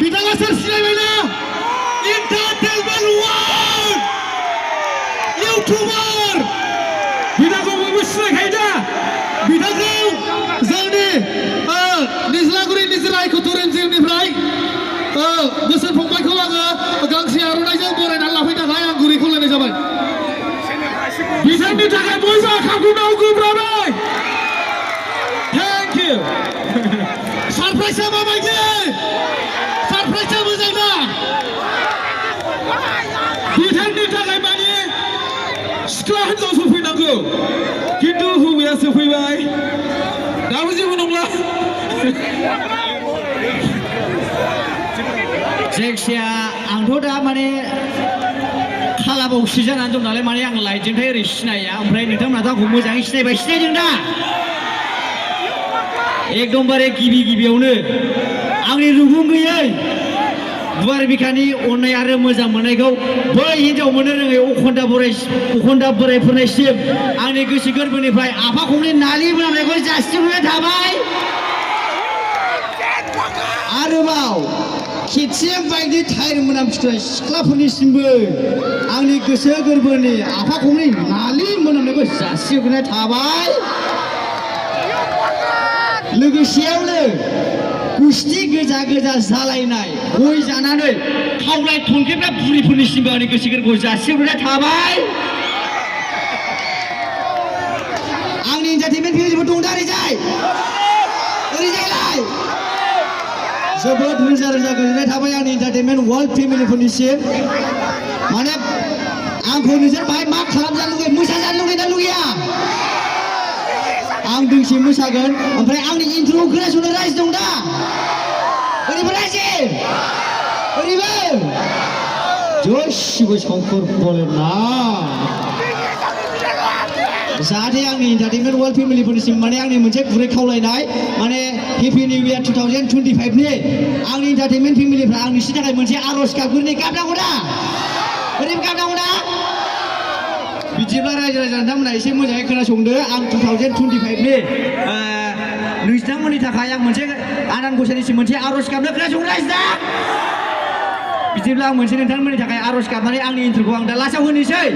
बिथाङा सोर सिनायबायना entertainment world YouTuber बिथांखौ बयबो सिनायखायो दा बिथांखौ जोंनि निज्लागुरि निजोराय कटुरेन्जिनिफ्राय बोसोर फंबायखौ आङो गांसे आर'नाइजों बरायनानै लाफैनो थाखाय आं गुरै खावलायनाय जाबाय बिथांनि थाखाय बयबो आखाखौ गोब्राबै थेंक इउ सारप्राइजआ माबायदि सारप्राइजआ मोजां ना बिथांनि थाखाय माने सिख्ला हिनजाव सफैनांगौ खिन्थु हौवाया सफैबाय दाबो जेबो नंला जायखिया आंथ' दा माने खालाबावसो जानानै दं नालाय माने आं लाइटजोंथाय ओरै सिनाया ओमफ्राय नोंथांमोनाथ' आंखौ मोजाङै सिनायबाय सिनायदों दा एकदमबारे गिबियावनो आंनि रुगुं गैयै गुवार बिखानि अननाय आरो मोजां मोननायखौ बै हिन्जाव मोननो रोङै अखन्दा बोरायफोरनिसिम आंनि गोसो गोरबोनिफ्राय आफा खंनि नालि मोनामनायखौ जासिहरनाय थाबाय आरोबाव खेबसे बायदि थायर मोनामसुनाय सिख्लाफोरनिसिमबो आंनि गोसो गोरबोनि आफा खंनि नालि मोनामनायखौ जासिहरनाय थाबाय लोगोसेयावनो गुस्थि गोजा जालायनाय गय जानानै खावलाय थनखेबग्रा बुरिफोरनिसिमबो आंनि गोसो गोरबोखौ जासिहरनाय थाबाय आंनि एन्टारटेनमेन्ट फेमिलिफोर दं दा ओरैजायलाय जोबोद रोजा गोजोननाय थाबाय आंनि एन्टारटेनमेन्ट वर्ल्ड फेमिलिफोरनिसिम माने आंखौ नोंसोर बाहाय मा खालामजानो लुगैयो मोसाजानो लुगैना लुगैया आं दोंसे मोसागोन ओमफ्राय आंनि इन्ट्र'खौ खोनासंनो राइज दं दा ओरैबो राइजो ओरैबो जय शिव शंकर भोलेना जाहाथे आंनि एन्टारटेनमेन्ट वर्ल्ड फेमिलिफोरनिसिम माने आंनि मोनसे गुरै खावलायनाय माने हेपि निउ इयार 2025 नि आंनि एन्टारटेनमेन्ट फेमिलिफ्रा आंनि थाखाय मोनसे आर'ज गाबग्रोनि गाबनांगौ दा ओरैबो गाबनांगौ दा बिदिब्ला रायजो नोंथांमोना एसे मोजाङै खोनासंदो आं 2025 नि नोंथांमोननि थाखाय आं मोनसे आनान गसाइनिसिम मोनसे आर'ज गाबनो खोनासंनो रायजो दा बिदिब्ला आं मोनसे नोंथांमोननि थाखाय आर'ज गाबनानै आंनि इन्ट्र'खौ आं दा लास्टआव होनोसै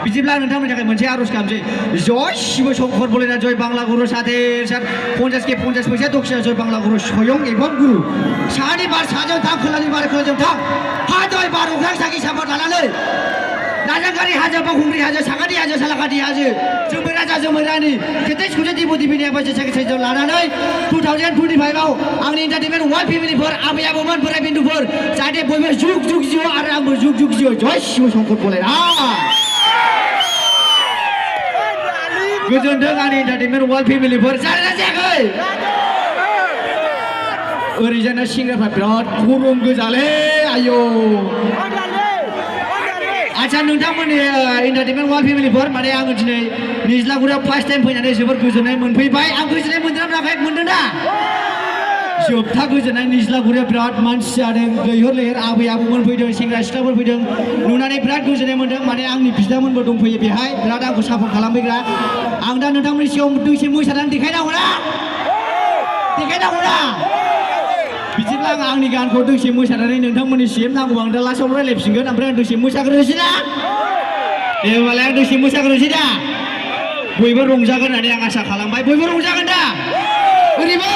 बिदिब्ला नोंथांमोननि थाखाय मोनसे आर'ज गाबनोसै जय शिव शंकर भोलेनाथ जय बांला गुरु साथेर साथ 50 के 50 फैसा दक्षिणा जय बांला गुरु स्वयं एवं गुरु साहानि बार साहाजों थां खोलानि बार खोलाजों थां हा जय बार अख्रां साखि साफात लानानै नाजांगारि हाजो बावखुंग्रि हाजो साखाथि हाजो सालाखाथि हाजो जोमै राजा जोमै रानि केटेस खुसे दिबु दिबिनि आबाद साइकेल लानानै 2025 आव आंनि एन्टारटेनमेन्ट वर्ल्ड फेमिलिफोर आबै आबौमोन बोराय बिन्दुफोर जाहाथे बयबो जुग जिउ आरो आंबो जुग जिउ जय शिव शंकर भोलेनाथ गोजोनथों आंनि एन्टारटेनमेन्ट वर्ल्ड फेमिलिफोर जादोंना जायाखै ओरैजाना सेंग्राफ्रा बिराद गरम गोजालै आयौ आच्छा नोंथांमोननि एन्टारटेनमेन्ट वर्ल्ड फेमिलिफोर माने आङो दिनै निज्लागुरियाव फार्स्ट टाइम फैनानै जोबोर गोजोननाय मोनफैबाय आं गोजोननाय मोनदोंना मोनाखै मोनदों दा जोबथा गोजोननाय निज्लागुरियाव बिराद मानसि जादों लैहोर लैहोर आबै आबौमोन फैदों सेंग्रा सिख्लाफोर फैदों नुनानै बिराद गोजोननाय मोनदों माने आंनि बिदामोनबो दंफैयो बेहाय बिराद आंखौ सापर्ट खालामफैग्रा आं दा नोंथांमोननि सिगाङाव दोंसे मोसानानै देखायनांगौ ना बिदिब्ला आं आंनि गानखौ दोंसे मोसानानै नोंथांमोननिसिम नांगौबा आं दा लास्टआव रायलायफिनगोन ओमफ्राय आं दोंसे मोसाग्रोनोसै ना दे होनबालाय आं दोंसे मोसाग्रोनोसै दा बयबो रंजागोन होननानै आं आसा खालामबाय बयबो रंजागोन दा ओरैबो